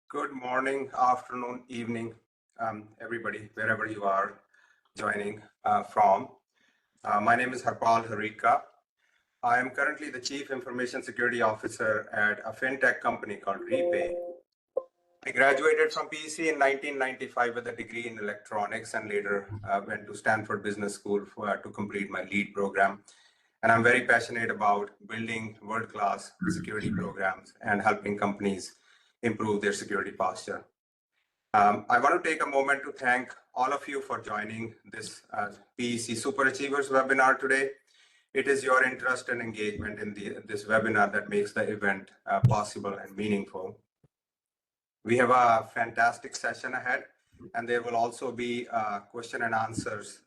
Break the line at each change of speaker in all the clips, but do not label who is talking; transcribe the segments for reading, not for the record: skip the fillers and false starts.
Good morning, afternoon, evening, everybody, wherever you are joining from. My name is Harpal Harika. I am currently the Chief Information Security Officer at a fintech company called Repay. I graduated from PEC in 1995 with a degree in electronics and later went to Stanford Business School to complete my lead program. And I'm very passionate about building world-class security programs and helping companies improve their security posture. I want to take a moment to thank all of you for joining this PEC Super Achievers webinar today. It is your interest and engagement in this webinar that makes the event possible and meaningful. We have a fantastic session ahead, and there will also be a question and answers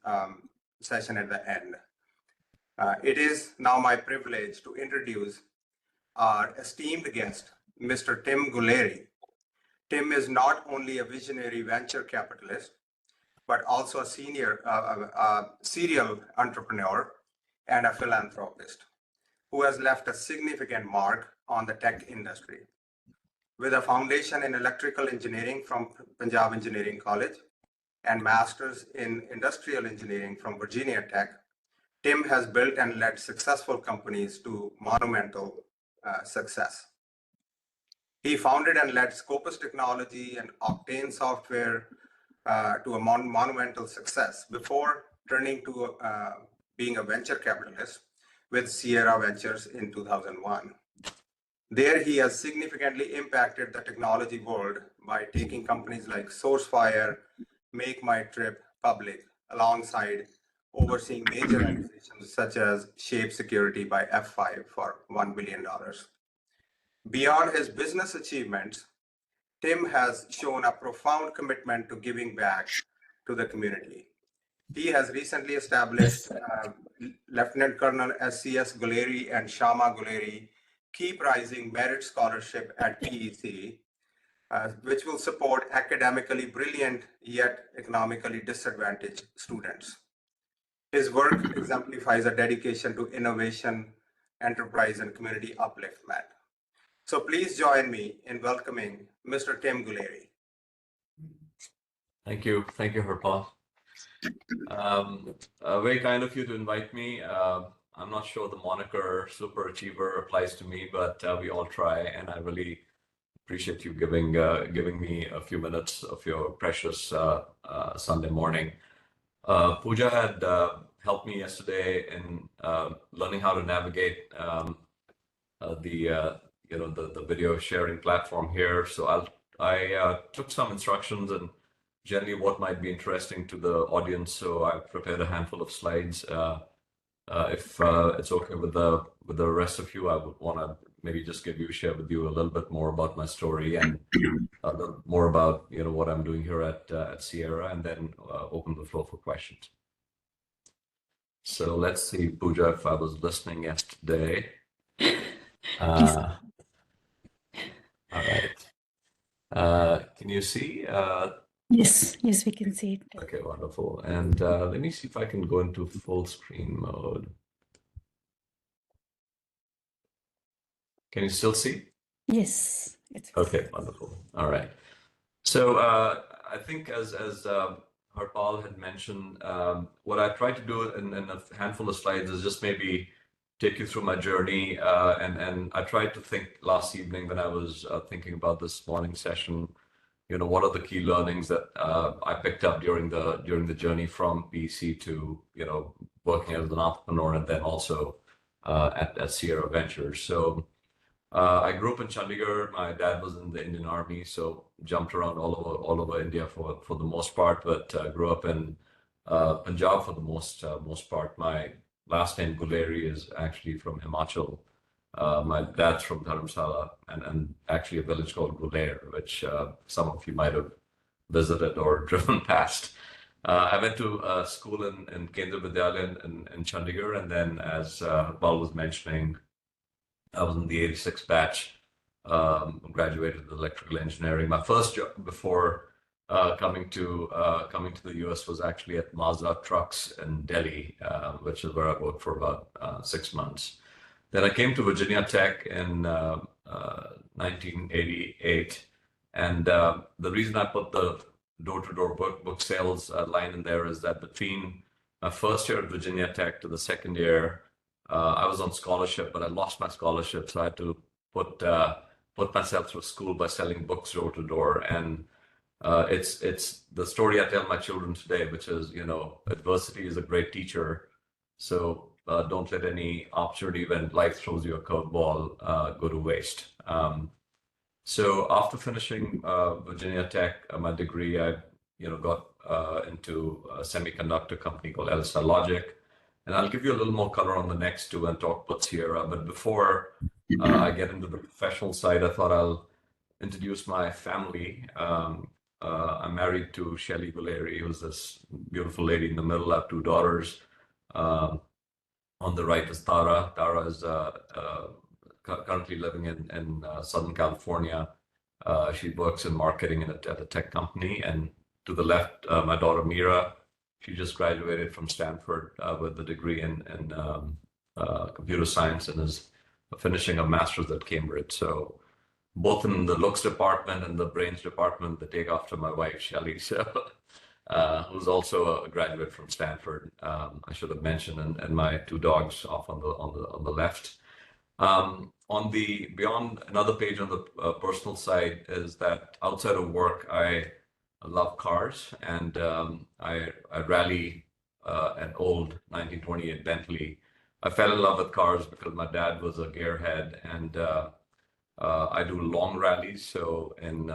session at the end. It is now my privilege to introduce our esteemed guest, Mr. Tim Guleri. Tim is not only a visionary venture capitalist, but also a serial entrepreneur and a philanthropist who has left a significant mark on the tech industry. With a foundation in electrical engineering from Punjab Engineering College and master's in industrial engineering from Virginia Tech, Tim has built and led successful companies to monumental success. He founded and led Scopus Technology and Octane Software to a monumental success before turning to being a venture capitalist with Sierra Ventures in 2001. There, he has significantly impacted the technology world by taking companies like Sourcefire, MakeMyTrip public, alongside overseeing major acquisitions such as Shape Security by F5 for $1 billion. Beyond his business achievements, Tim has shown a profound commitment to giving back to the community. He has recently established Lieutenant Colonel SCS Guleri and Shama Guleri Keep Rising Merit Scholarship at PEC, which will support academically brilliant yet economically disadvantaged students. His work exemplifies a dedication to innovation, enterprise, and community upliftment. So please join me in welcoming Mr. Tim Guleri.
Thank you, Harpal. Very kind of you to invite me. I'm not sure the moniker Super Achiever applies to me, but we all try, and I really appreciate you giving me a few minutes of your precious Sunday morning. Pooja had helped me yesterday in learning how to navigate the video sharing platform here. So I took some instructions and generally what might be interesting to the audience. So I prepared a handful of slides. If it's okay with the rest of you, I would want to maybe just share with you a little bit more about my story and a little more about what I'm doing here at Sierra, and then open the floor for questions. So let's see, Pooja, if I was listening yesterday. All right. Can you see?
Yes, we can see it.
Okay, wonderful. And let me see if I can go into full screen mode. Can you still see?
Yes.
Okay, wonderful. All right. So I think as Harpal had mentioned, what I tried to do in a handful of slides is just maybe take you through my journey. And I tried to think last evening when I was thinking about this morning session, what are the key learnings that I picked up during the journey from PEC to, working as an entrepreneur and then also at Sierra Ventures. So I grew up in Chandigarh. My dad was in the Indian Army, so jumped around all over India for the most part, but grew up in Punjab for the most part. My last name Guleri is actually from Himachal. My dad's from Dharamsala, and actually a village called Guleri, which some of you might have visited or driven past. I went to school in Kendra Vidyalaya in Chandigarh, and then as Harpal was mentioning, I was in the 86 batch, graduated with electrical engineering. My first job before coming to the US was actually at Mazda Trucks in Delhi, which is where I worked for about 6 months. Then I came to Virginia Tech in 1988 And the reason I put the door-to-door book sales line in there is that between my first year at Virginia Tech to the second year, I was on scholarship, but I lost my scholarship, so I had to put myself through school by selling books door to door. And it's the story I tell my children today, which is, adversity is a great teacher. So don't let any opportunity when life throws you a curveball go to waste. So after finishing Virginia Tech, my degree, I got into a semiconductor company called LSI Logic. And I'll give you a little more color on the next two and talk about Sierra. But before I get into the professional side, I thought I'll introduce my family. I'm married to Shelly Guleri, who's this beautiful lady in the middle. I have two daughters. On the right is Tara. Tara is currently living in Southern California. She works in marketing at a tech company. And to the left, my daughter Mira. She just graduated from Stanford with a degree in computer science and is finishing a master's at Cambridge. So both in the looks department and the brains department, they take after my wife, Shelly, so, who's also a graduate from Stanford. I should have mentioned, and my two dogs off on the left. On the beyond another page on the personal side is that outside of work, I love cars, and I rally an old 1928 Bentley. I fell in love with cars because my dad was a gearhead, and I do long rallies. So in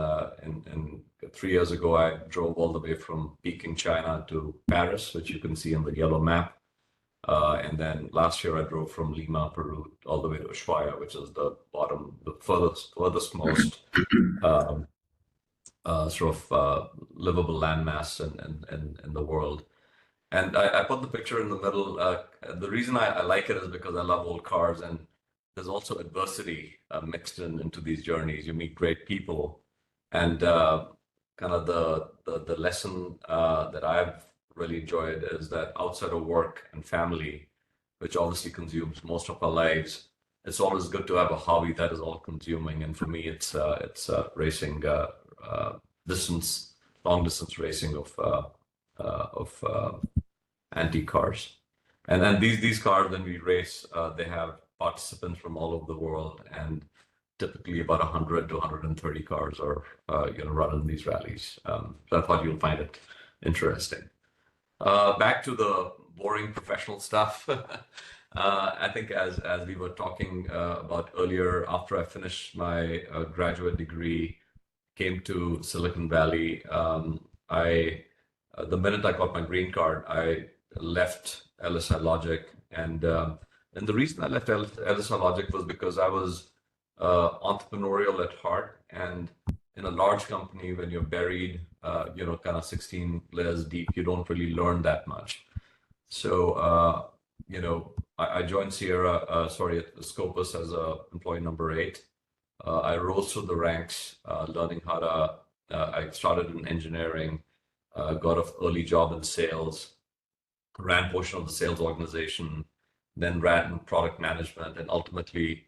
3 years ago, I drove all the way from Peking, China to Paris, which you can see on the yellow map. And then last year I drove from Lima, Peru, all the way to Ushuaia, which is the bottom, the furthest most sort of livable landmass in the world. And I put the picture in the middle. The reason I like it is because I love old cars, and there's also adversity mixed into these journeys. You meet great people, and kind of the lesson that I've really enjoyed is that outside of work and family, which obviously consumes most of our lives, it's always good to have a hobby that is all consuming. And for me, it's racing, long distance racing of antique cars. And then these cars, when we race, they have participants from all over the world, and typically about 100 to 130 cars are run in these rallies. So I thought you'll find it interesting. Back to the boring professional stuff. I think as we were talking about earlier, after I finished my graduate degree, came to Silicon Valley. The minute I got my green card, I left LSI Logic, and the reason I left LSI Logic was because I was entrepreneurial at heart, and in a large company, when you're buried, kind of 16 layers deep, you don't really learn that much. So, I joined at Scopus as employee number 8. I rose through the ranks, learning how to, I started in engineering, got an early job in sales, ran portion of the sales organization, then ran product management, and ultimately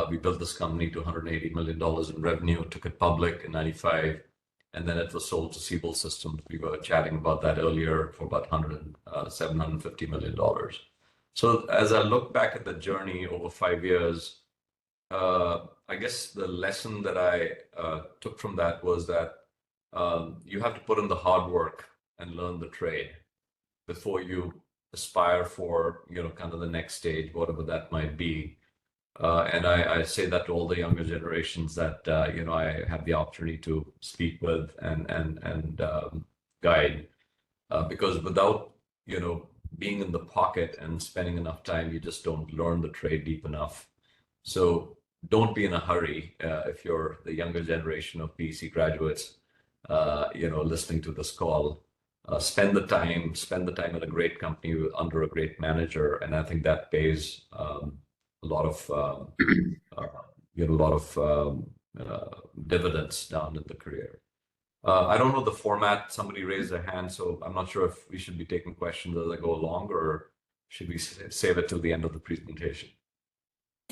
we built this company to $180 million in revenue, took it public in 95, and then it was sold to Siebel Systems. We were chatting about that earlier for about $750 million. So as I look back at the journey over 5 years, I guess the lesson that I took from that was that you have to put in the hard work and learn the trade before you aspire for, kind of the next stage, whatever that might be. And I say that to all the younger generations that, I have the opportunity to speak with and guide, because without, being in the pocket and spending enough time, you just don't learn the trade deep enough. So don't be in a hurry if you're the younger generation of PEC graduates, listening to this call. Spend the time in a great company under a great manager, and I think that pays a lot of dividends down in the career. I don't know the format. Somebody raised their hand, so I'm not sure if we should be taking questions as I go along, or should we save it till the end of the presentation?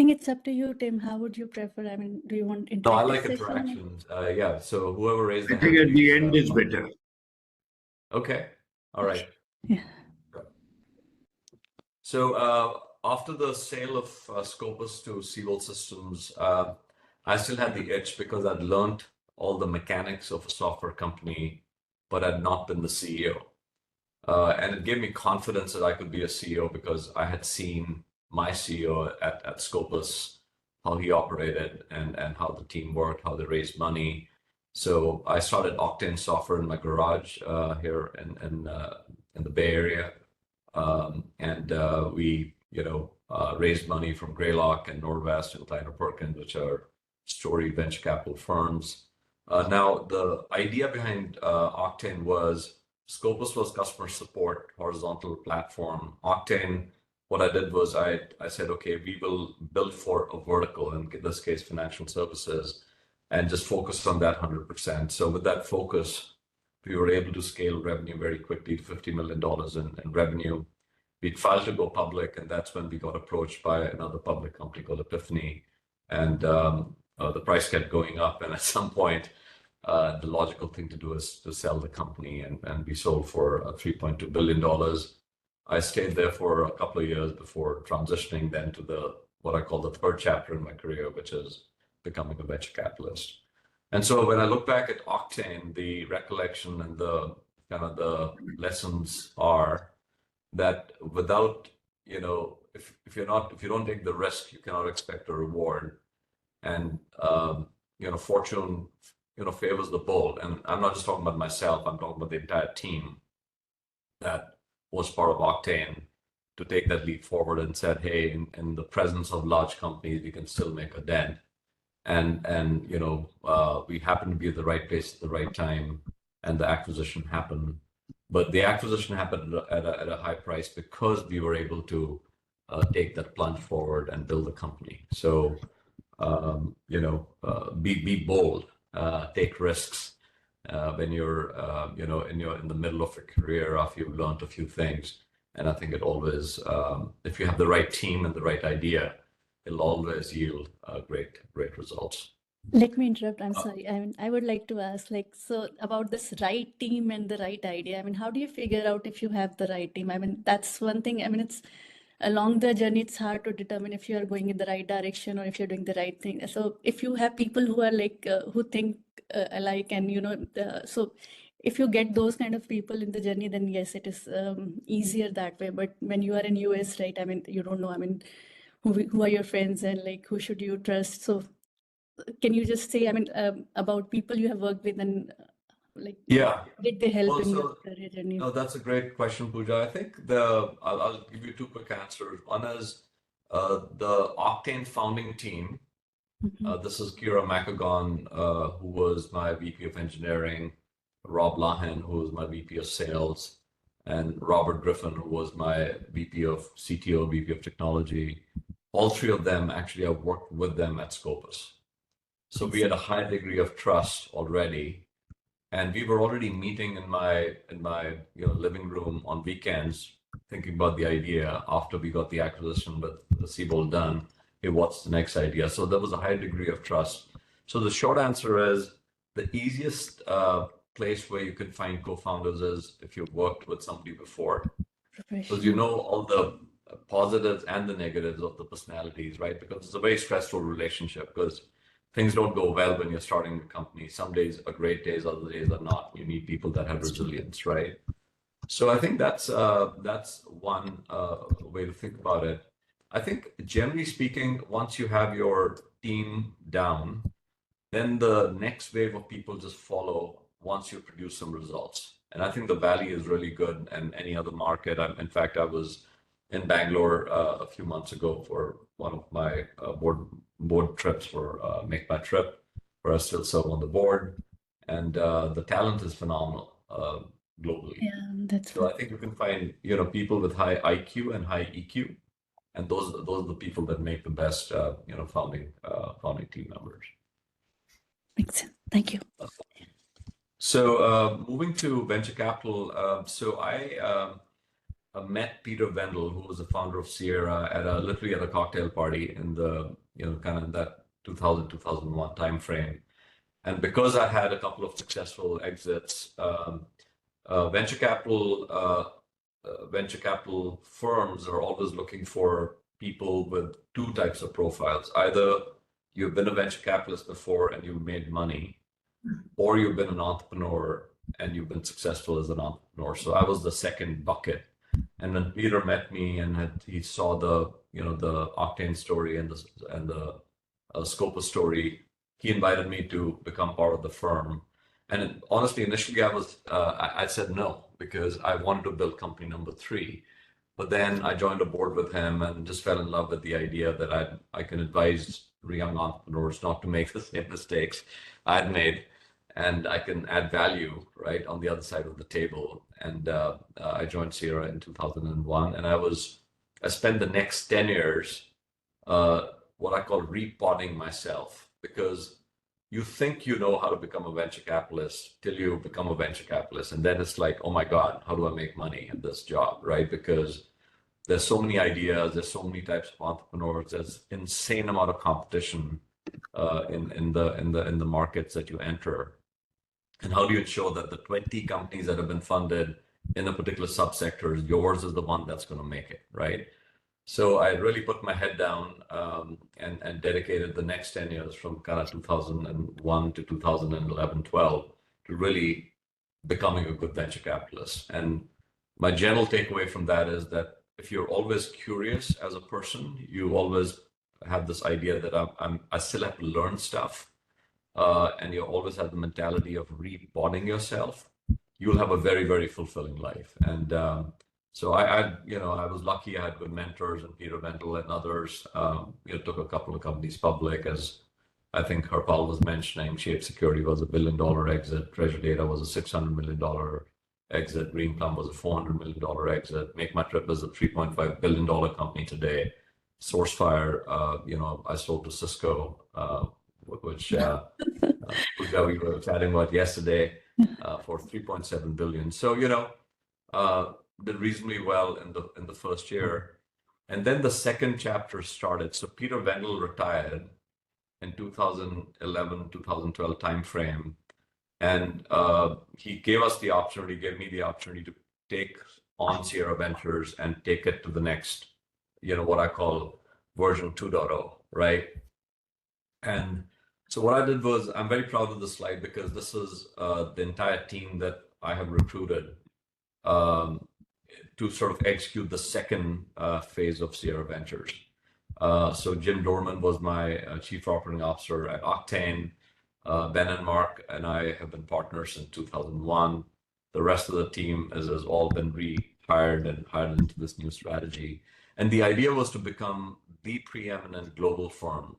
think it's up to you, Tim. How would you prefer? I mean, do you want
No, I
interactive
like
session?
interactions. Yeah, so whoever raised the
I think
hand,
at the
please,
end is better.
Okay, all right.
Yeah.
So after the sale of Scopus to Seawell Systems, I still had the itch because I'd learned all the mechanics of a software company, but I'd not been the CEO. And it gave me confidence that I could be a CEO because I had seen my CEO at Scopus, how he operated and how the team worked, how they raised money. So I started Octane Software in my garage here in the Bay Area. We raised money from Greylock and Nordvest and Kleiner Perkins, which are storied venture capital firms. Now, the idea behind Octane was Scopus was customer support, horizontal platform. Octane, what I did was I said, okay, we will build for a vertical, in this case, financial services, and just focus on that 100%. So with that focus, we were able to scale revenue very quickly to $50 million in revenue. We'd filed to go public, and that's when we got approached by another public company called Epiphany. And the price kept going up. And at some point, the logical thing to do is to sell the company. And we sold for $3.2 billion. I stayed there for a couple of years before transitioning then to what I call the third chapter in my career, which is becoming a venture capitalist. And so when I look back at Octane, the recollection and the kind of the lessons are that without, if you don't take the risk, you cannot expect a reward. And fortune, favors the bold. And I'm not just talking about myself, I'm talking about the entire team that was part of Octane to take that leap forward and said, hey, in the presence of large companies, we can still make a dent. And we happened to be at the right place at the right time, and the acquisition happened. But the acquisition happened at a high price because we were able to take that plunge forward and build a company. So, be bold, take risks when you're, in the middle of a career after you've learned a few things. And I think it always, if you have the right team and the right idea, it'll always yield great results.
Let me interrupt. I'm sorry. I mean, I would like to ask, so about this right team and the right idea. I mean, how do you figure out if you have the right team? I mean, that's one thing. I mean, it's along the journey, it's hard to determine if you are going in the right direction or if you're doing the right thing. So if you have people who are who think alike, and so if you get those kind of people in the journey, then yes, it is easier that way. But when you are in US, right? I mean, you don't know. I mean, who are your friends and who should you trust? So can you just say, I mean, about people you have worked with and
Yeah.
did they help in
So,
your career journey?
No, that's a great question, Pooja. I think I'll give you two quick answers. One is the Octane founding team. This is Kira McAgon, who was my VP of engineering, Rob Lahan, who was my VP of sales, and Robert Griffin, who was my VP of CTO, VP of technology. All three of them, actually, I've worked with them at Scopus. So we had a high degree of trust already. And we were already meeting in my living room on weekends, thinking about the idea after we got the acquisition with the Seawell done. Hey, what's the next idea? So there was a high degree of trust. So the short answer is the easiest place where you can find co-founders is if you've worked with somebody before, because you know all the positives and the negatives of the personalities, right? Because it's a very stressful relationship because things don't go well when you're starting a company. Some days are great days, other days are not. You need people that have resilience, right? So I think that's one way to think about it. I think generally speaking, once you have your team down, then the next wave of people just follow once you produce some results. And I think the Valley is really good, and any other market. In fact, I was in Bangalore a few months ago for one of my board trips for MakeMyTrip, where I still serve on the board, and the talent is phenomenal globally.
Yeah, that's
so. I think you can find people with high IQ and high EQ, and those are the people that make the best founding team members.
makes sense. Thank you.
So moving to venture capital, so I met Peter Vendel, who was the founder of Sierra, literally at a cocktail party in the, kind of in that 2000, 2001 timeframe. And because I had a couple of successful exits, venture capital firms are always looking for people with two types of profiles. Either you've been a venture capitalist before and you've made money, or you've been an entrepreneur and you've been successful as an entrepreneur. So I was the second bucket. And when Peter met me and he saw the Octane story and the Scopus story, he invited me to become part of the firm. And honestly, initially I said no, because I wanted to build company number 3. But then I joined a board with him and just fell in love with the idea that I can advise young entrepreneurs not to make the same mistakes I'd made, and I can add value right on the other side of the table. And I joined Sierra in 2001, and I spent the next 10 years what I call repotting myself, because you think you know how to become a venture capitalist till you become a venture capitalist, and then it's like, oh my God, how do I make money in this job, right? Because there's so many ideas, there's so many types of entrepreneurs, there's insane amount of competition in the markets that you enter. And how do you ensure that the 20 companies that have been funded in a particular subsector, yours is the one that's going to make it, right? So I really put my head down and dedicated the next 10 years from kind of 2001 to 2011, 12 to really becoming a good venture capitalist. And my general takeaway from that is that if you're always curious as a person, you always have this idea that I still have to learn stuff, and you always have the mentality of repotting yourself, you'll have a very, very fulfilling life. And so I was lucky. I had good mentors, and Peter Vendel and others. Took a couple of companies public, as I think Harpal was mentioning. Shape Security was $1 billion exit. Treasure Data was a $600 million exit. Green Plum was a $400 million exit. MakeMyTrip is a $3.5 billion company today. Sourcefire, I sold to Cisco, which we were chatting about yesterday, for $3.7 billion. So did reasonably well in the first year, and then the second chapter started. So Peter Vendel retired in 2011, 2012 timeframe, and he gave me the opportunity to take on Sierra Ventures and take it to the next, what I call version 2.0, right? And so what I did was, I'm very proud of this slide because this is the entire team that I have recruited to sort of execute the second phase of Sierra Ventures. So Jim Dorman was my chief operating officer at Octane. Ben and Mark and I have been partners since 2001. The rest of the team has all been rehired and hired into this new strategy. And the idea was to become the preeminent global firm,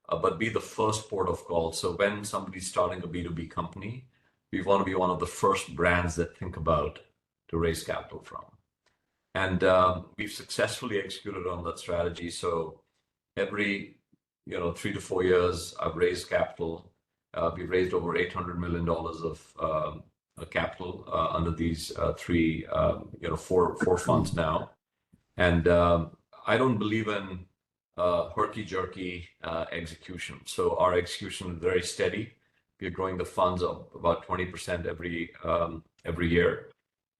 but be the first port of call. So when somebody's starting a B2B company, we want to be one of the first brands that think about to raise capital from. And we've successfully executed on that strategy. So every 3 to 4 years, I've raised capital. We've raised over $800 million of capital under these four funds now. And I don't believe in herky-jerky execution. So our execution is very steady. We're growing the funds up about 20% every year.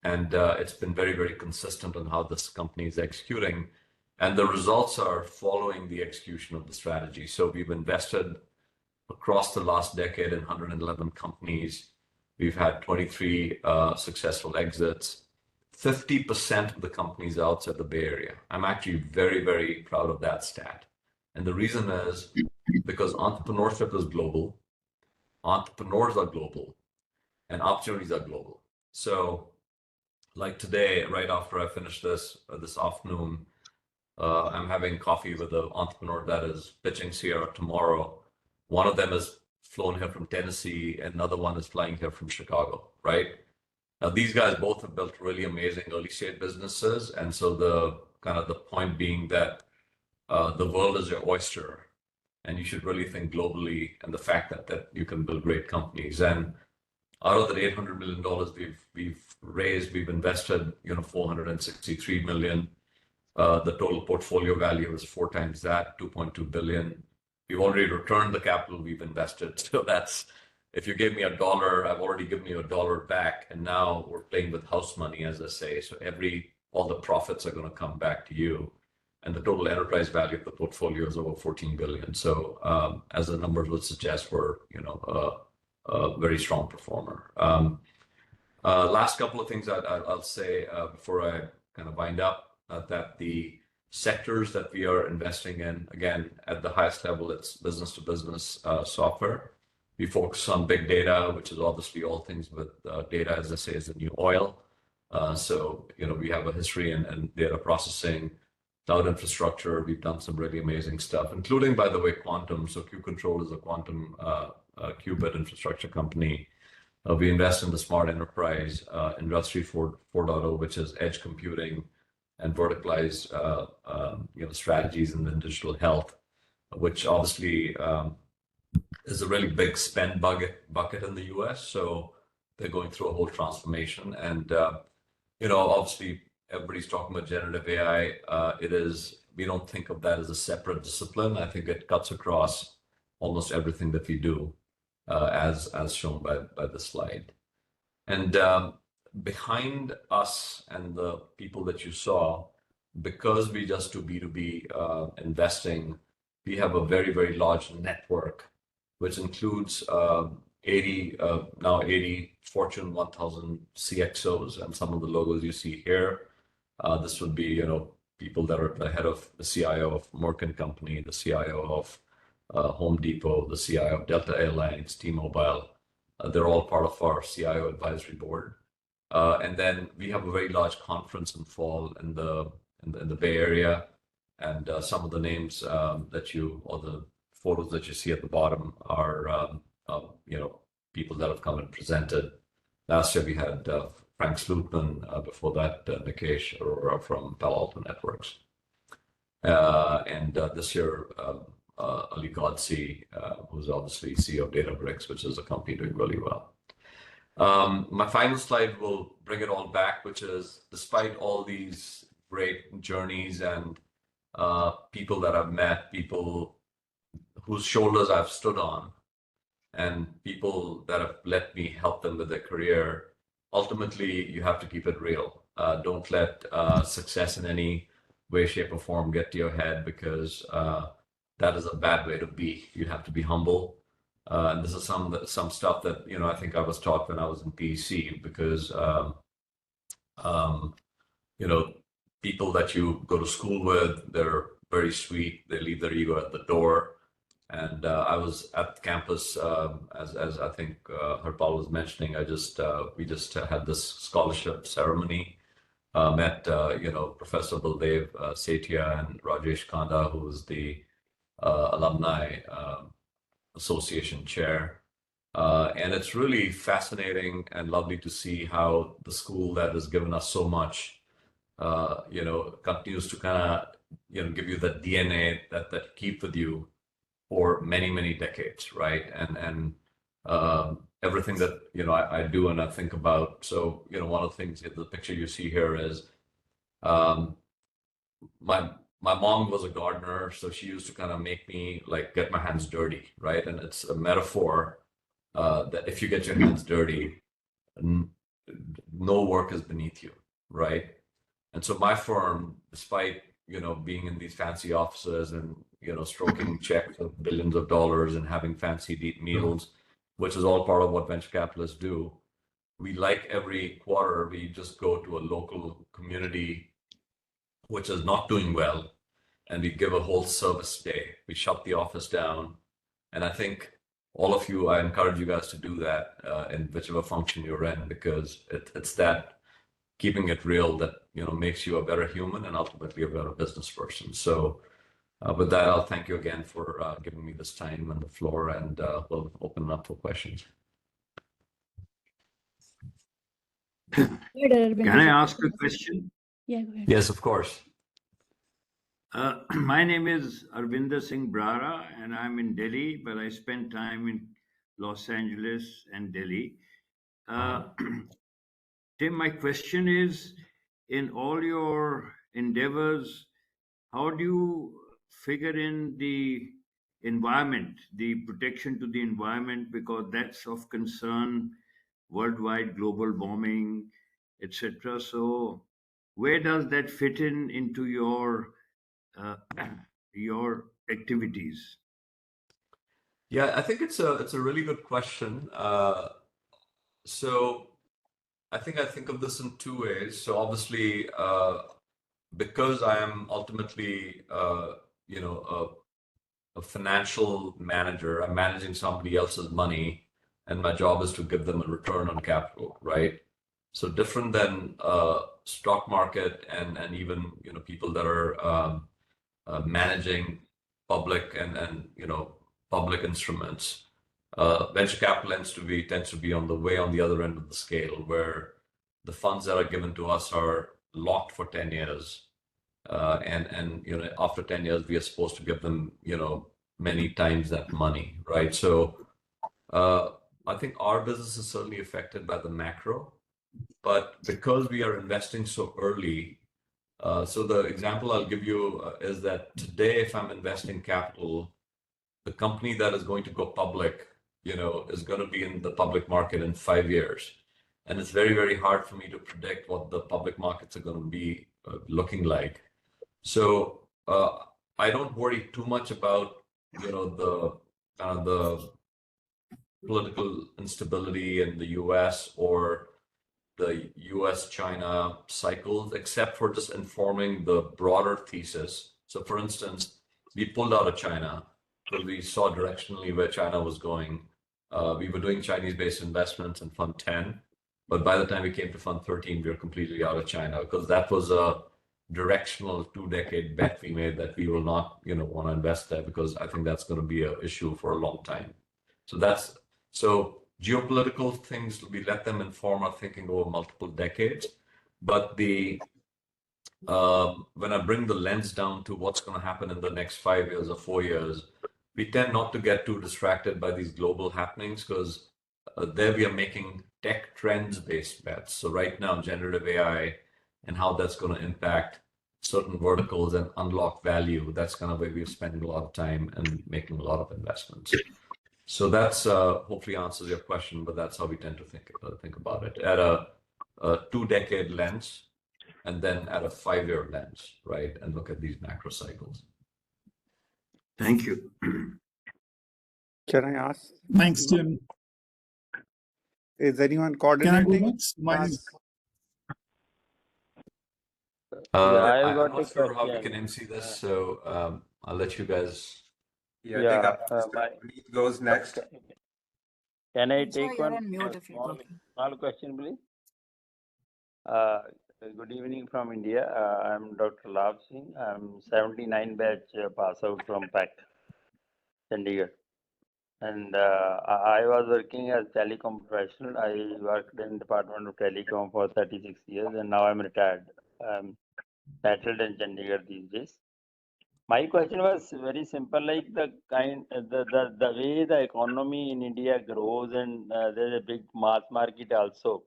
And it's been very, very consistent on how this company is executing. And the results are following the execution of the strategy. So we've invested across the last decade in 111 companies. We've had 23 successful exits. 50% of the companies are outside the Bay Area. I'm actually very, very proud of that stat. And the reason is because entrepreneurship is global, entrepreneurs are global, and opportunities are global. So like today, right after I finish this afternoon, I'm having coffee with an entrepreneur that is pitching Sierra tomorrow. One of them has flown here from Tennessee, and another one is flying here from Chicago, right? Now, these guys both have built really amazing early stage businesses. And so the point being that the world is your oyster, and you should really think globally, and the fact that you can build great companies. And Out of the $800 million we've raised, we've invested, 463 million. The total portfolio value is 4 times that, 2.2 billion. We've already returned the capital we've invested. So that's, if you gave me $1, I've already given you $1 back. And now we're playing with house money, as I say. So all the profits are going to come back to you. And the total enterprise value of the portfolio is over 14 billion. So as the numbers would suggest, we're, a very strong performer. Last couple of things I'll say before I kind of wind up, that the sectors that we are investing in, again, at the highest level, it's business to business software. We focus on big data, which is obviously all things with data, as I say, is the new oil. So, we have a history in data processing, cloud infrastructure. We've done some really amazing stuff, including, by the way, quantum. So Q-Control is a quantum qubit infrastructure company. We invest in the smart enterprise, Industry 4.0, which is edge computing and verticalized strategies in the digital health, which obviously is a really big spend bucket in the US. So they're going through a whole transformation. And, obviously, everybody's talking about generative AI. We don't think of that as a separate discipline. I think it cuts across almost everything that we do, as shown by the slide. And behind us and the people that you saw, because we just do B2B investing, we have a very, very large network, which includes 80 Fortune 1000 CXOs, and some of the logos you see here. This would be, people that are the head of the CIO of Merck & Company, the CIO of Home Depot, the CIO of Delta Airlines, T-Mobile. They're all part of our CIO advisory board. And then we have a very large conference in fall in the Bay Area, and some of the names or the photos that you see at the bottom are people that have come and presented. Last year we had Frank Slootman, before that Nikesh Arora from Palo Alto Networks, and this year Ali Ghodsi, who's obviously CEO of Databricks, which is a company doing really well. My final slide will bring it all back, which is, despite all these great journeys and people that I've met, people whose shoulders I've stood on, and people that have let me help them with their career, ultimately you have to keep it real. Don't let success in any way, shape, or form get to your head, because that is a bad way to be. You have to be humble. And this is some stuff that, I think I was taught when I was in PEC, because, people that you go to school with, they're very sweet. They leave their ego at the door. And I was at campus, as I think Harpal was mentioning, we just had this scholarship ceremony. Met, Professor Baldev Setia and Rajesh Kanda, who was the alumni association chair. And it's really fascinating and lovely to see how the school that has given us so much, continues to kind of, give you that DNA that keep with you for many, many decades, right? And everything that, I do and I think about. So, one of the things, the picture you see here is my mom was a gardener, so she used to kind of make me get my hands dirty, right? And it's a metaphor that if you get your hands dirty, no work is beneath you, right? And so my firm, despite being in these fancy offices and stroking checks of billions of dollars and having fancy meals, which is all part of what venture capitalists do, we every quarter we just go to a local community which is not doing well, and we give a whole service day. We shut the office down, and I think all of you, I encourage you guys to do that in whichever function you're in, because it's that keeping it real that makes you a better human and ultimately a better business person. So with that, I'll thank you again for giving me this time on the floor, and we'll open it up for questions.
Can
I ask a question?
Yeah, go ahead.
Yes, of course.
My name is Arvinder Singh Brara, and I'm in Delhi, but I spend time in Los Angeles and Delhi. Tim, my question is, in all your endeavors, how do you figure in the environment, the protection to the environment, because that's of concern, worldwide global warming, etc. So where does that fit in into uh, your activities?
Yeah, I think it's a really good question. So I think of this in two ways. So obviously, because I am ultimately, you know, a financial manager, I'm managing somebody else's money, and my job is to give them a return on capital, right? So different than stock market and even people that are managing public and public instruments. Venture capital tends to be on the other end of the scale, where the funds that are given to us are locked for 10 years. And after 10 years we are supposed to give them many times that money, right? So I think our business is certainly affected by the macro, but because we are investing so early, so the example I'll give you is that today, if I'm investing capital, the company that is going to go public, is going to be in the public market in 5 years. And it's very, very hard for me to predict what the public markets are going to be looking like. So I don't worry too much about, the kind of the political instability in the US or the US-China cycles, except for just informing the broader thesis. So for instance, we pulled out of China because we saw directionally where China was going. We were doing Chinese-based investments in Fund 10, but by the time we came to Fund 13, we were completely out of China because that was a directional 2-decade bet we made that we will not, want to invest there because I think that's going to be an issue for a long time. So geopolitical things, we let them inform our thinking over multiple decades. But when I bring the lens down to what's going to happen in the next 5 years or 4 years, we tend not to get too distracted by these global happenings because there we are making tech trends-based bets. So right now, generative AI and how that's going to impact certain verticals and unlock value, that's kind of where we're spending a lot of time and making a lot of investments. So that's hopefully answers your question, but that's how we tend to think about it at a 2-decade lens, and then at a 5-year lens, right? And look at these macro cycles.
Thank you.
Can I ask?
Thanks, Tim.
Is anyone
Can I go
coordinating?
next? Mine.
I've
I'm
got a
not sure how we
question.
can MC this, so I'll let you guys.
Yeah, I
Yeah,
think Mr. Puneet goes next.
Can I
I'm sorry,
take
you're
one
on mute if you're talking.
small question, please? Good evening from India. I'm Dr. Lav Singh. I'm 79 batch pass out from PEC, Chandigarh. And I was working as telecom professional. I worked in Department of Telecom for 36 years, and now I'm retired. I'm settled in Chandigarh these days. My question was very simple, like the way the economy in India grows, and there's a big mass market also,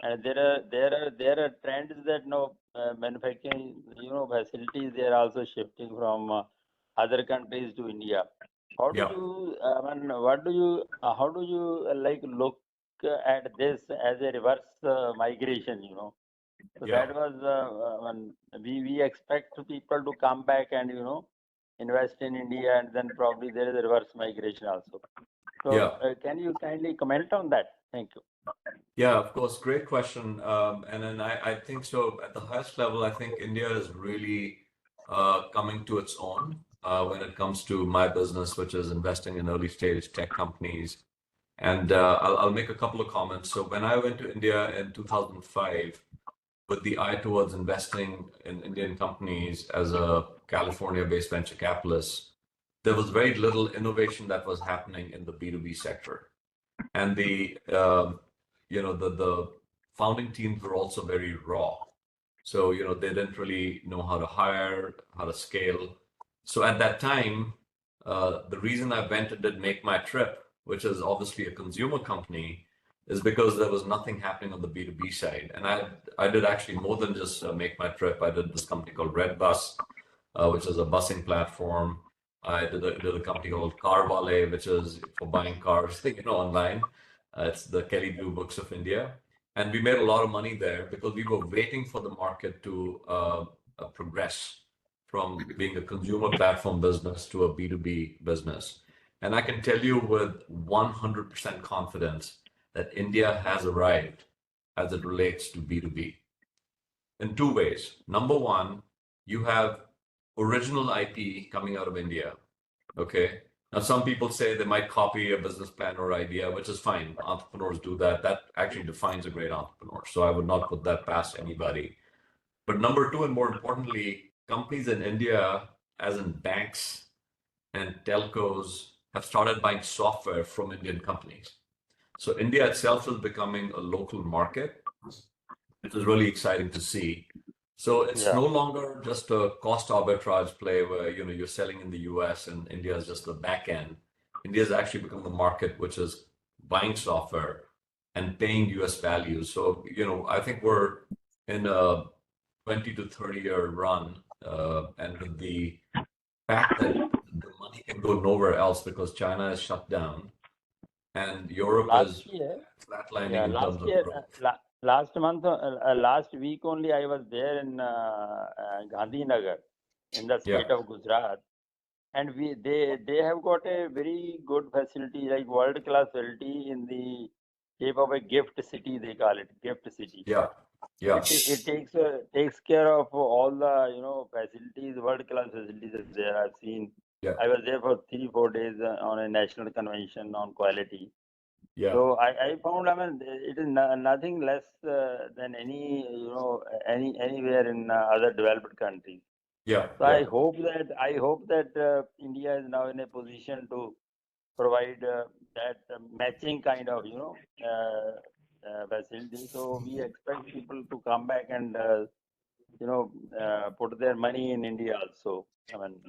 and there are trends that manufacturing facilities, they are also shifting from other countries to India. How do
Yeah.
you how do you look at this as a reverse migration? So
Yeah.
that was we expect people to come back and invest in India, and then probably there is a reverse migration also. So
Yeah.
can you kindly comment on that? Thank you.
Yeah, of course. Great question. And then I think so at the highest level, I think India is really coming to its own when it comes to my business, which is investing in early stage tech companies. And I'll make a couple of comments. So when I went to India in 2005, with the eye towards investing in Indian companies as a California-based venture capitalist, there was very little innovation that was happening in the B2B sector. And the founding teams were also very raw. So, they didn't really know how to hire, how to scale. So at that time, the reason I went and did MakeMyTrip, which is obviously a consumer company, is because there was nothing happening on the B2B side. And I did actually more than just Make My Trip. I did this company called Redbus, which is a busing platform. I did a company called Car Valet, which is for buying cars, online. It's the Kelly Blue Books of India. And we made a lot of money there because we were waiting for the market to progress from being a consumer platform business to a B2B business. And I can tell you with 100% confidence that India has arrived as it relates to B2B in two ways. Number one, you have original IP coming out of India. Okay. Now, some people say they might copy a business plan or idea, which is fine. Entrepreneurs do that. That actually defines a great entrepreneur. So I would not put that past anybody. But number two, and more importantly, companies in India, as in banks and telcos, have started buying software from Indian companies. So India itself is becoming a local market, which is really exciting to see. So it's no longer just a cost arbitrage play where you're selling in the US and India is just the back end. India has actually become the market which is buying software and paying US values. So I think we're in a 20 to 30-year run, and with the fact that the money can go nowhere else because China is shut down and Europe is flatlining in terms of growth.
Last month, last week only, I was there in Gandhinagar, in the state of Gujarat, and they have got a very good facility, like world-class facility in the shape of a gift city. They call it gift city.
Yeah.
It takes care of all the facilities, world-class facilities there. I've seen.
Yeah.
I was there for 3-4 days on a national convention on quality.
Yeah.
So I found, it is nothing less than anywhere in other developed countries.
Yeah.
So I hope that India is now in a position to provide that matching kind of facility. So we expect people to come back and put their money in India also.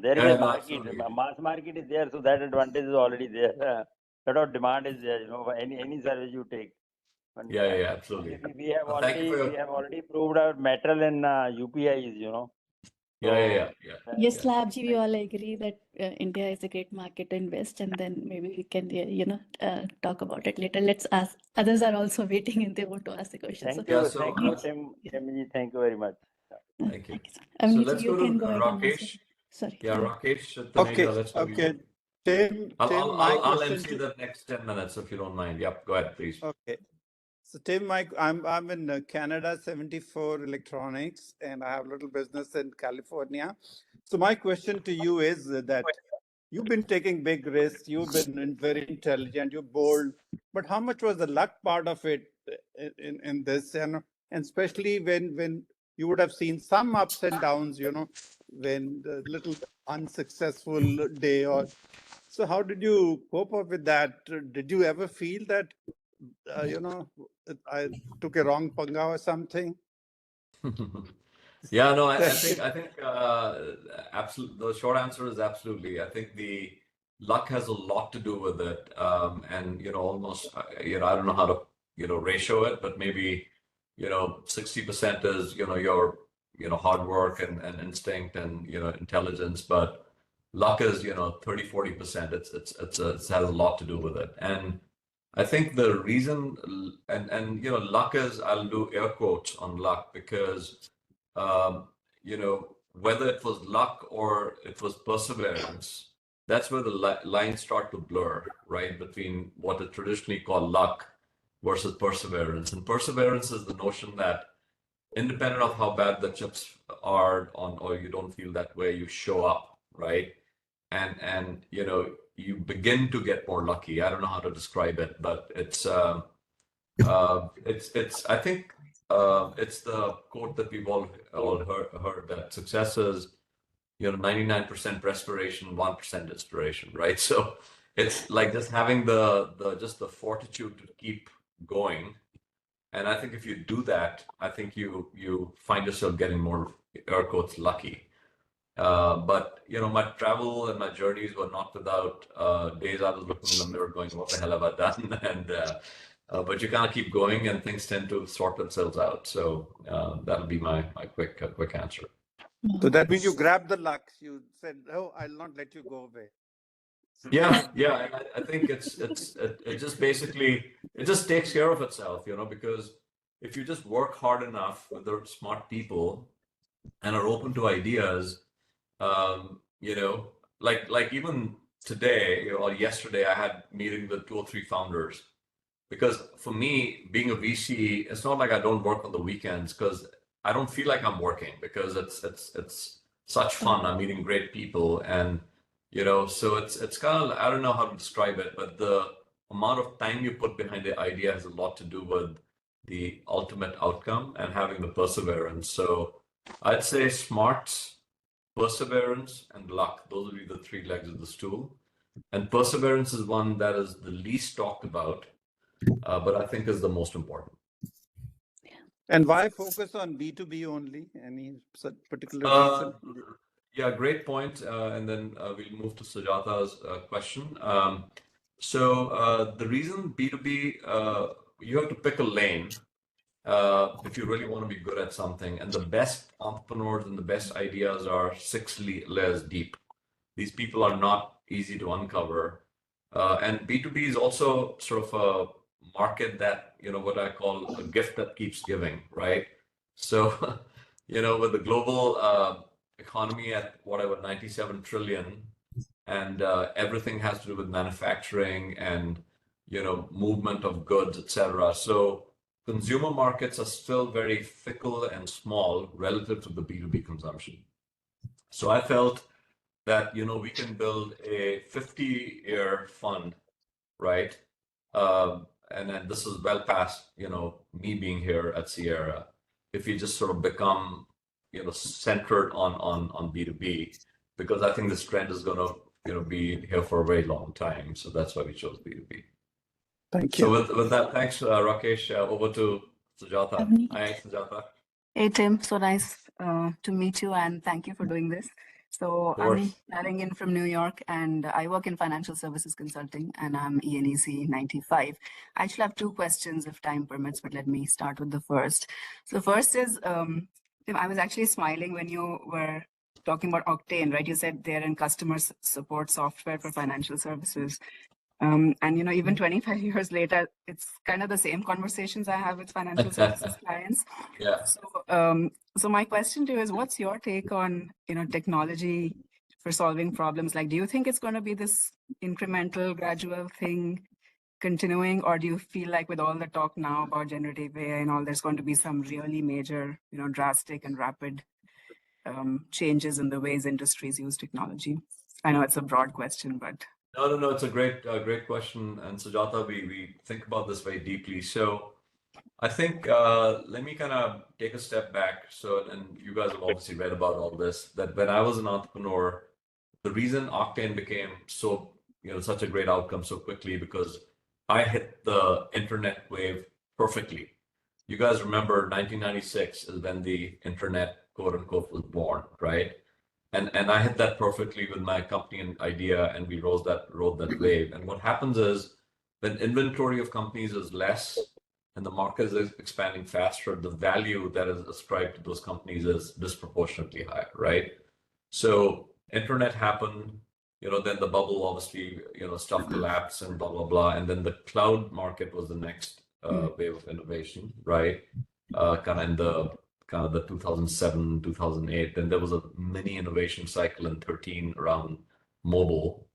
There is a market, mass market is there, so that advantage is already there. Lot of demand is there, any service you take.
Yeah, absolutely.
We have already proved our metal in UPIs,
Yeah.
Yes, Labji, we all agree that India is a great market to invest, and then maybe we can, talk about it later. Let's ask. Others are also waiting and they want to ask the question.
Thank you, Tim. Thank you very much.
Thank you.
So
let's
you
go
can
to
go ahead and
Rakesh.
answer. Sorry.
Yeah, Rakesh.
Okay.
Let's go to you.
Tim,
I'll MC the next 10 minutes if you don't mind. Yep, go ahead, please.
Okay. So Tim, I'm in Canada, 74 Electronics, and I have a little business in California. So my question to you is that you've been taking big risks, you've been very intelligent, you're bold, but how much was the luck part of it in this? And especially when you would have seen some ups and downs, when the little unsuccessful day or so, how did you cope up with that? Did you ever feel that, I took a wrong panga or something?
Yeah, no, I think absolutely. The short answer is absolutely. I think the luck has a lot to do with it, and almost I don't know how to ratio it, but maybe 60% is your hard work and instinct and intelligence, but luck is 30-40%. It has a lot to do with it. And I think the reason and luck is, I'll do air quotes on luck because whether it was luck or it was perseverance, that's where the lines start to blur, right, between what is traditionally called luck versus perseverance. And perseverance is the notion that independent of how bad the chips are on, or you don't feel that way, you show up, right? And you begin to get more lucky. I don't know how to describe it, but it's I think it's the quote that we've all heard that success is 99% perspiration, 1% inspiration, right? So it's like just having the fortitude to keep going. And I think if you do that, I think you find yourself getting more, air quotes, lucky. But my travel and my journeys were not without days I was looking in the mirror going, what the hell have I done? And but you kind of keep going and things tend to sort themselves out. So that'll be my quick answer.
So that means you grabbed the luck. You said, "Oh, I'll not let you go away."
Yeah, yeah. And I think it just basically, it just takes care of itself, because if you just work hard enough with the smart people and are open to ideas, like even today or yesterday, I had meeting with 2 or 3 founders. Because for me, being a VC, it's not like I don't work on the weekends because I don't feel like I'm working because it's such fun. I'm meeting great people, and so it's kind of, I don't know how to describe it, but the amount of time you put behind the idea has a lot to do with the ultimate outcome and having the perseverance. So I'd say smarts, perseverance, and luck. Those would be the 3 legs of the stool. And perseverance is one that is the least talked about, but I think is the most important.
And why focus on B2B only? Any such particular reason?
Yeah, great point. And then we'll move to Sujata's question. So the reason B2B, you have to pick a lane if you really want to be good at something. And the best entrepreneurs and the best ideas are 6 layers deep. These people are not easy to uncover. And B2B is also sort of a market that, what I call a gift that keeps giving, right? So, with the global economy at whatever, 97 trillion, and everything has to do with manufacturing and, movement of goods, etc. So consumer markets are still very fickle and small relative to the B2B consumption. So I felt that we can build a 50-year fund, right? And then this is well past me being here at Sierra. If we just sort of become centered on B2B, because I think this trend is going to be here for a very long time. So that's why we chose B2B.
Thank you.
So with that, thanks, Rakesh. Over to Sujata. Hi, Sujata.
Hey, Tim. So nice to meet you, and thank you for doing this. So I'm dialing in from New York, and I work in financial services consulting, and I'm ENEC 95. I actually have 2 questions if time permits, but let me start with the first. So the first is, Tim, I was actually smiling when you were talking about Octane, right? You said they're in customer support software for financial services. And even 25 years later, it's kind of the same conversations I have with financial services clients.
Yeah.
So my question to you is, what's your take on technology for solving problems? Like, do you think it's going to be this incremental, gradual thing continuing, or do you feel like with all the talk now about generative AI and all, there's going to be some really major, drastic and rapid changes in the ways industries use technology? I know it's a broad question, but
No. It's a great question. And Sujata, we think about this very deeply. So I think let me kind of take a step back. So, and you guys have obviously read about all this, that when I was an entrepreneur, the reason Octane became so, such a great outcome so quickly, because I hit the internet wave perfectly. You guys remember 1996 is when the internet, quote unquote, was born, right? And I hit that perfectly with my company and idea, and we rode that wave. And what happens is, when inventory of companies is less and the market is expanding faster, the value that is ascribed to those companies is disproportionately higher, right? So internet happened, then the bubble, obviously, stuff collapsed and blah, blah, blah. And then the cloud market was the next wave of innovation, right? Kind of the 2007, 2008. Then there was a mini innovation cycle in 13 around mobile.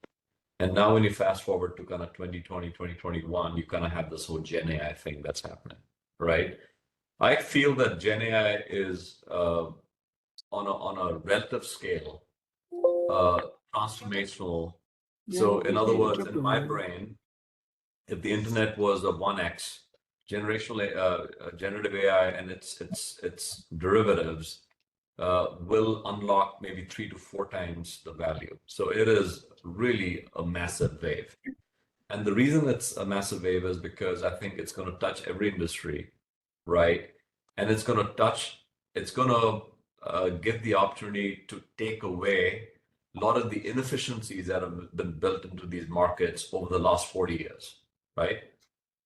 And now when you fast forward to kind of 2020, 2021, you kind of have this whole Gen AI thing that's happening, right? I feel that Gen AI is on a relative scale, transformational. So in other words, in my brain, if the internet was a 1x, generative AI and its derivatives will unlock maybe 3 to 4 times the value. So it is really a massive wave. And the reason it's a massive wave is because I think it's going to touch every industry, right? And it's going to give the opportunity to take away a lot of the inefficiencies that have been built into these markets over the last 40 years, right?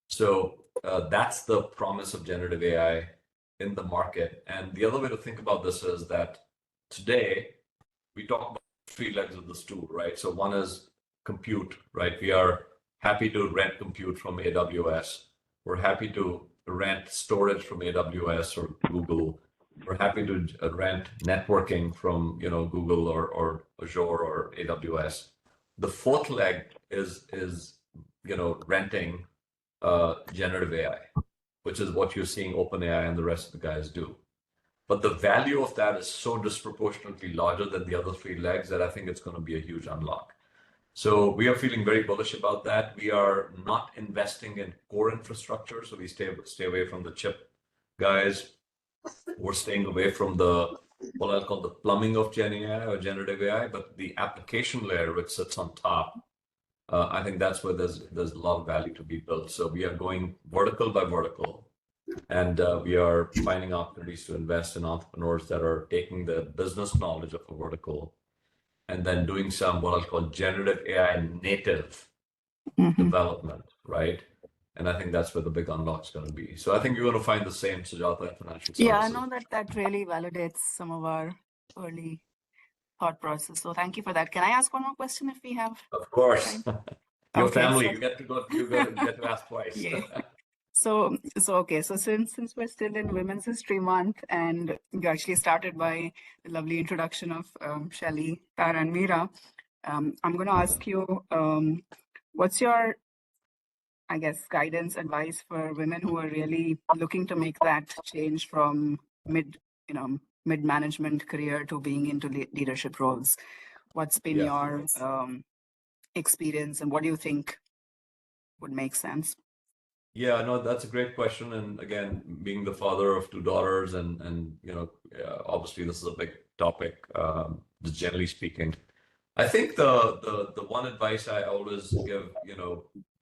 So that's the promise of generative AI in the market. And the other way to think about this is that today we talk about three legs of the stool, right? So one is compute, right? We are happy to rent compute from AWS. We're happy to rent storage from AWS or Google. We're happy to rent networking from Google or Azure or AWS. The fourth leg is renting generative AI, which is what you're seeing OpenAI and the rest of the guys do. But the value of that is so disproportionately larger than the other three legs that I think it's going to be a huge unlock. So we are feeling very bullish about that. We are not investing in core infrastructure, so we stay away from the chip guys. We're staying away from what I'll call the plumbing of Gen AI or generative AI, but the application layer which sits on top. I think that's where there's a lot of value to be built. So we are going vertical by vertical, and we are finding opportunities to invest in entrepreneurs that are taking the business knowledge of a vertical and then doing some what I'll call generative AI native development, right? And I think that's where the big unlock's going to be. So I think you're going to find the same, Sujata, in financial services.
Yeah, I know that really validates some of our early thought process. So thank you for that. Can I ask one more question if we have?
Of course.
Time?
Your
Okay,
family,
so-
you get to ask twice.
Yeah. So okay. So since we're still in Women's History Month, and you actually started by the lovely introduction of Shelley, Tara, and Meera, I'm going to ask you, what's your, I guess, guidance, advice for women who are really looking to make that change from mid-management career to being into leadership roles? What's been your experience, and what do you think would make sense?
Yeah, no, that's a great question. And again, being the father of two daughters, and obviously this is a big topic, just generally speaking. I think the one advice I always give,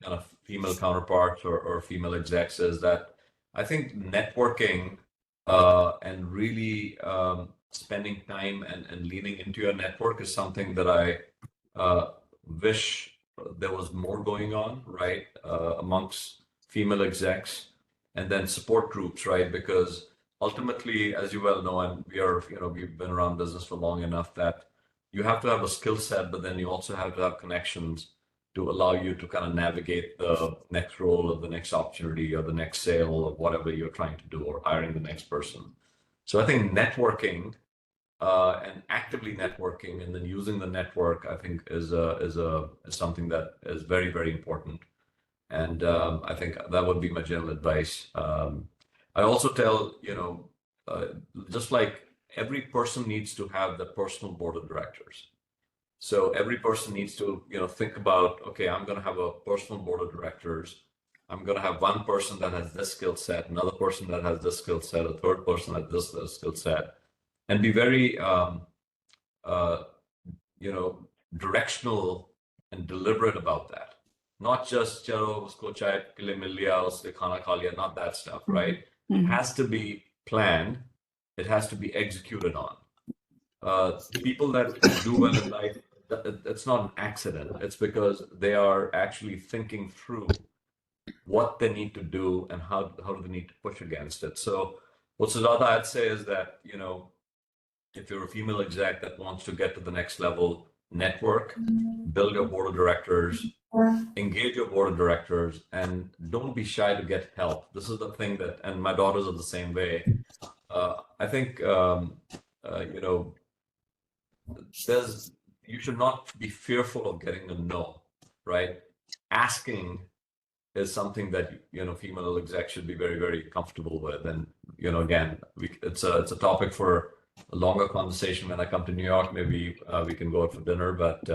kind of female counterparts or female execs is that I think networking and really spending time and leaning into your network is something that I wish there was more going on, right, amongst female execs, and then support groups, right? Because ultimately, as you well know, and we've been around business for long enough that you have to have a skill set, but then you also have to have connections to allow you to kind of navigate the next role or the next opportunity or the next sale or whatever you're trying to do, or hiring the next person. So I think networking and actively networking and then using the network, I think is something that is very, very important. And I think that would be my general advice. I also tell, just like every person needs to have the personal board of directors. So every person needs to, think about, okay, I'm going to have a personal board of directors. I'm going to have one person that has this skill set, another person that has this skill set, a third person that has this skill set, and be very, directional and deliberate about that. Not just, usko chai ke liye mil liya, uske khana kha liya, not that stuff, right? It has to be planned. It has to be executed on. People that do well in life, it's not an accident. It's because they are actually thinking through what they need to do and how do they need to push against it. So what Sujata I'd say is that, if you're a female exec that wants to get to the next level, network, build your board of directors, engage your board of directors, and don't be shy to get help. This is the thing that, and my daughters are the same way. I think, you should not be fearful of getting a no, right? Asking is something that, female execs should be very, very comfortable with. And, again, it's a topic for a longer conversation when I come to New York. Maybe we can go out for dinner, but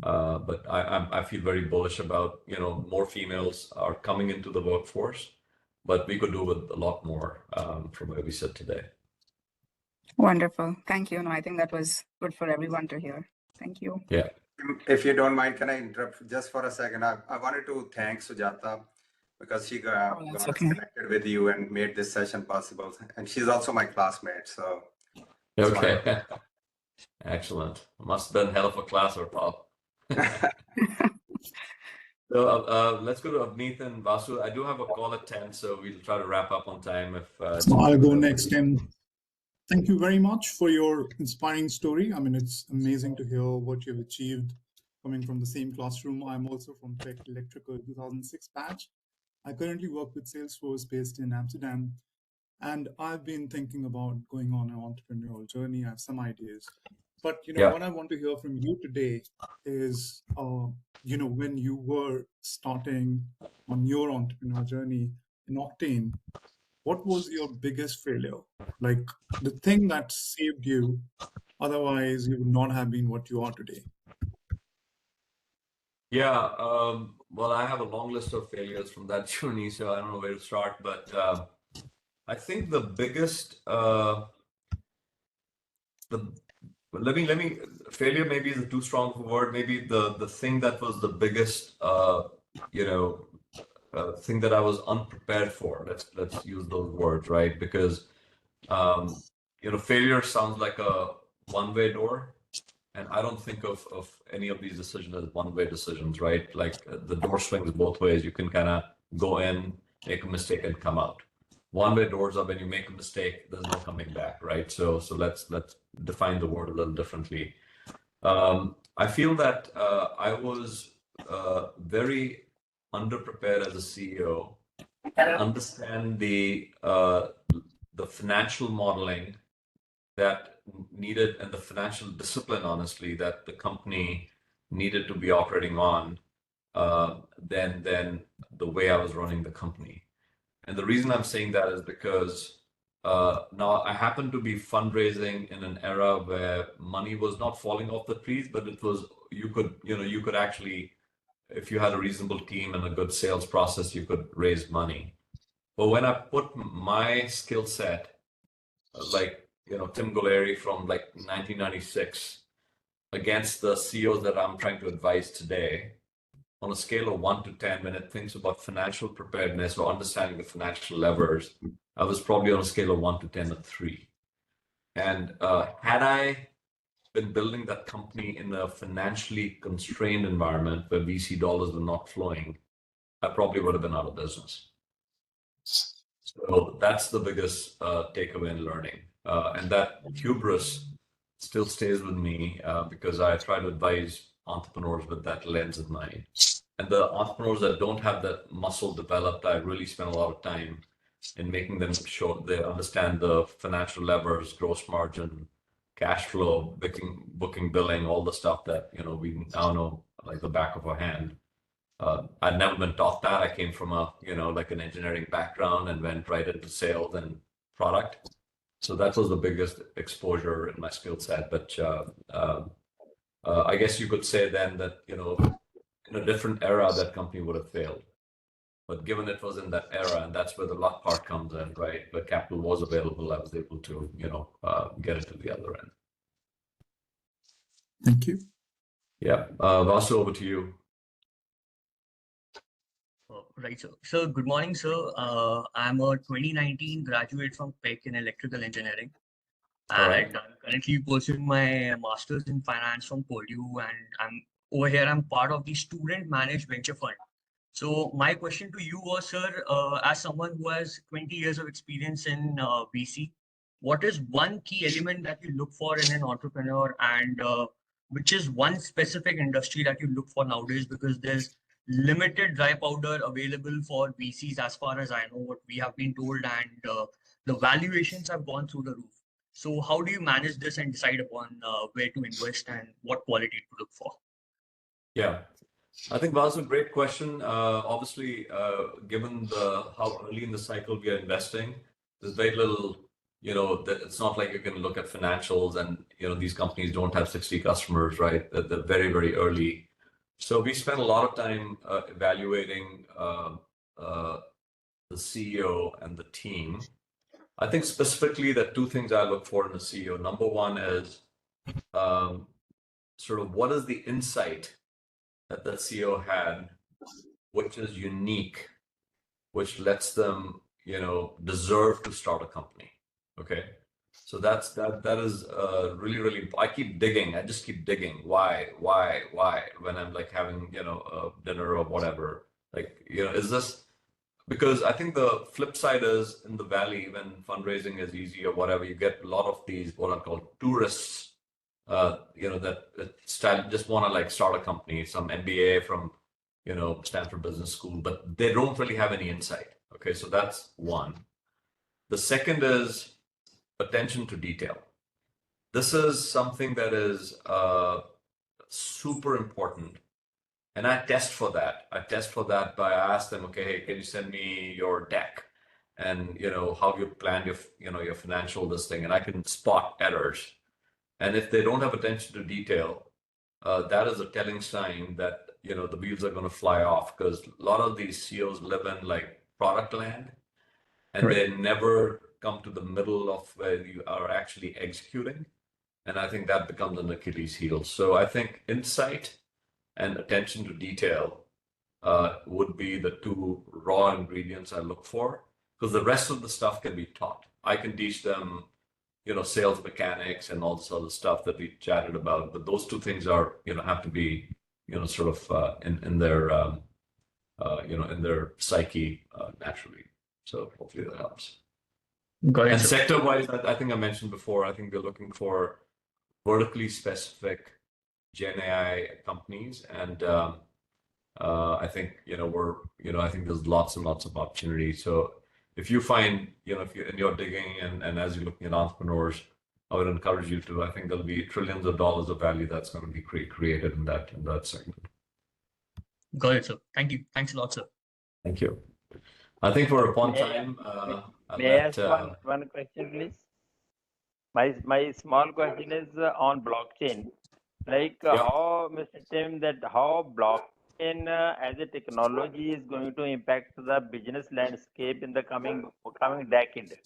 I feel very bullish about, more females are coming into the workforce, but we could do with a lot more from where we sit today.
Wonderful. Thank you. No, I think that was good for everyone to hear. Thank you.
Yeah.
If you don't mind, can I interrupt just for a second? I wanted to thank Sujata because she got us connected with you and made this session possible. And she's also my classmate. So
okay. Excellent. Must have been hell of a class, or Paul. So let's go to Avneet and Vasu. I do have a call at 10, so we'll try to wrap up on time.
So I'll go next, Tim. Thank you very much for your inspiring story. I mean, it's amazing to hear what you've achieved coming from the same classroom. I'm also from PEC Electrical 2006 batch. I currently work with Salesforce based in Amsterdam, and I've been thinking about going on an entrepreneurial journey. I have some ideas, but what I want to hear from you today is, when you were starting on your entrepreneurial journey in Octane, what was your biggest failure? Like the thing that saved you, otherwise you would not have been what you are today.
Yeah, well, I have a long list of failures from that journey, so I don't know where to start, but I think the biggest, failure maybe is a too strong of a word. Maybe the thing that was the biggest, thing that I was unprepared for. Let's use those words, right? Because failure sounds like a one-way door, and I don't think of any of these decisions as one-way decisions, right? Like the door swings both ways. You can kind of go in, make a mistake, and come out. One-way doors are when you make a mistake, there's no coming back, right? So let's define the word a little differently. I feel that I was very underprepared as a CEO to understand the financial modeling that needed and the financial discipline, honestly, that the company needed to be operating on than the way I was running the company. And the reason I'm saying that is because now I happen to be fundraising in an era where money was not falling off the trees, but it was, you could actually, if you had a reasonable team and a good sales process, you could raise money. But when I put my skill set, like, Tim Guleri from like 1996 against the CEOs that I'm trying to advise today, on a scale of 1 to 10, when it thinks about financial preparedness or understanding the financial levers, I was probably on a scale of 1 to 10 at 3. And had I been building that company in a financially constrained environment where VC dollars were not flowing, I probably would have been out of business. So that's the biggest takeaway in learning. And that hubris still stays with me because I try to advise entrepreneurs with that lens in mind. And the entrepreneurs that don't have that muscle developed, I really spend a lot of time in making them sure they understand the financial levers, gross margin, cash flow, booking, billing, all the stuff that we now know like the back of our hand. I'd never been taught that. I came from like an engineering background and went right into sales and product. So that was the biggest exposure in my skill set. But I guess you could say then that, in a different era, that company would have failed. But given it was in that era, and that's where the luck part comes in, right? Where capital was available, I was able to, get it to the other end.
Thank you.
Yeah. Vasu, over to you.
Right, so good morning, sir. I'm a 2019 graduate from PEC in electrical engineering. And I'm currently pursuing my master's in finance from Purdue, and I'm part of the student managed venture fund. So my question to you was, sir, as someone who has 20 years of experience in VC, what is one key element that you look for in an entrepreneur, and which is one specific industry that you look for nowadays? Because there's limited dry powder available for VCs, as far as I know, what we have been told, and the valuations have gone through the roof. So how do you manage this and decide upon where to invest and what quality to look for?
Yeah, I think that's a great question. Obviously, given how early in the cycle we are investing, there's very little, it's not like you can look at financials and, these companies don't have 60 customers, right? They're very, very early. So we spend a lot of time evaluating the CEO and the team. I think specifically the two things I look for in a CEO. Number one is sort of what is the insight that the CEO had, which is unique, which lets them, deserve to start a company. Okay. So that is really. I keep digging. I just keep digging. Why? When I'm like having dinner or whatever. Like is this because I think the flip side is in the Valley when fundraising is easy or whatever, you get a lot of these what are called tourists. That just want to like start a company, some MBA from Stanford Business School, but they don't really have any insight. Okay, so that's one. The second is attention to detail. This is something that is super important. And I test for that. By I ask them, okay, hey, can you send me your deck and how you plan your financial this thing, and I can spot errors. And if they don't have attention to detail, that is a telling sign that the wheels are going to fly off, because a lot of these CEOs live in like product land, and they never come to the middle of where you are actually executing. And I think that becomes an Achilles heel. So I think insight and attention to detail would be the two raw ingredients I look for, because the rest of the stuff can be taught. I can teach them, sales mechanics and all this other stuff that we chatted about, but those two things are, have to be, sort of in their, in their psyche naturally. So hopefully that helps.
Got it,
And
sir.
sector-wise, I think I mentioned before, I think we're looking for vertically specific Gen AI companies, and I think I think there's lots and lots of opportunity. So if you find if you're digging and as you're looking at entrepreneurs, I would encourage you to. I think there'll be trillions of dollars of value that's going to be created in that segment.
Got it, sir. Thank you. Thanks a lot, sir.
Thank you. I think we're upon time.
May I ask one question, please? My small question is on blockchain. Like how, Mr. Tim, that how blockchain as a technology is going to impact the business landscape in the coming decade?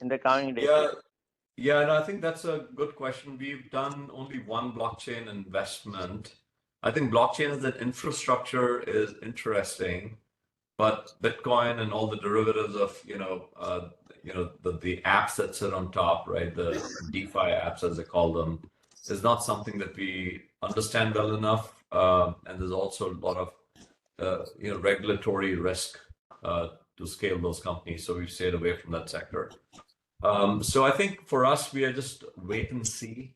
In the coming decade.
Yeah, and I think that's a good question. We've done only one blockchain investment. I think blockchain as an infrastructure is interesting, but Bitcoin and all the derivatives of the apps that sit on top, right? The DeFi apps, as they call them, is not something that we understand well enough, and there's also a lot of regulatory risk to scale those companies. So we've stayed away from that sector. So I think for us, we are just wait and see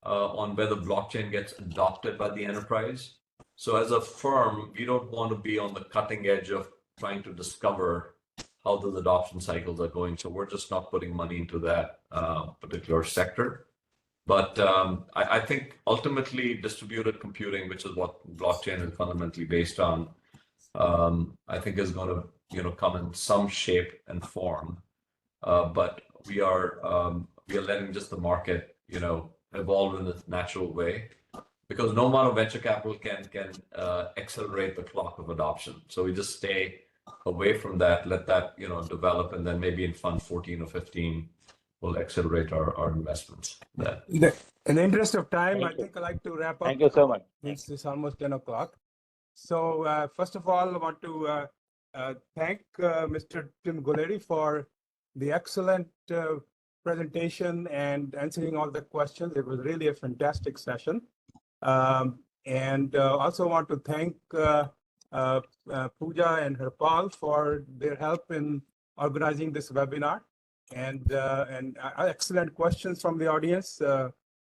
on whether blockchain gets adopted by the enterprise. So as a firm, we don't want to be on the cutting edge of trying to discover how those adoption cycles are going. So we're just not putting money into that particular sector. But I think ultimately distributed computing, which is what blockchain is fundamentally based on, I think is going to come in some shape and form. But we are letting just the market evolve in its natural way, because no amount of venture capital can accelerate the clock of adoption. So we just stay away from that, let that develop, and then maybe in fund 14 or 15 we'll accelerate our investments.
In the interest of time, I think I'd like to wrap up.
Thank you so much.
It's almost 10 o'clock. So first of all, I want to thank Mr. Tim Guleri for the excellent presentation and answering all the questions. It was really a fantastic session. And also want to thank Pooja and Harpal for their help in organizing this webinar, and excellent questions from the audience.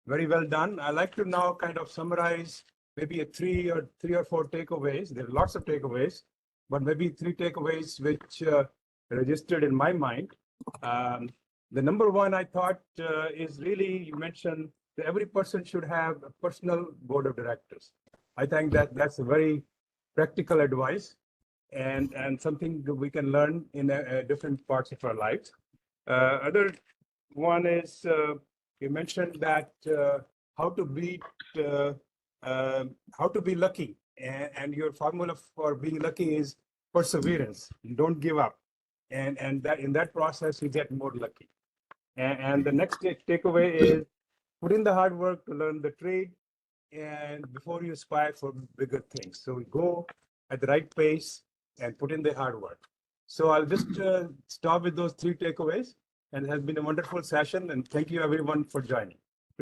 Very well done. I'd like to now kind of summarize maybe three or four takeaways. There are lots of takeaways, but maybe three takeaways which registered in my mind. The number one I thought is really, you mentioned that every person should have a personal board of directors. I think that that's a very practical advice and something that we can learn in different parts of our lives. Other one is you mentioned that how to be lucky, and your formula for being lucky is perseverance. You don't give up, and that in that process you get more lucky. And the next takeaway is put in the hard work to learn the trade, and before you aspire for bigger things. So go at the right pace and put in the hard work. So I'll just stop with those three takeaways. And it has been a wonderful session. And thank you everyone for joining.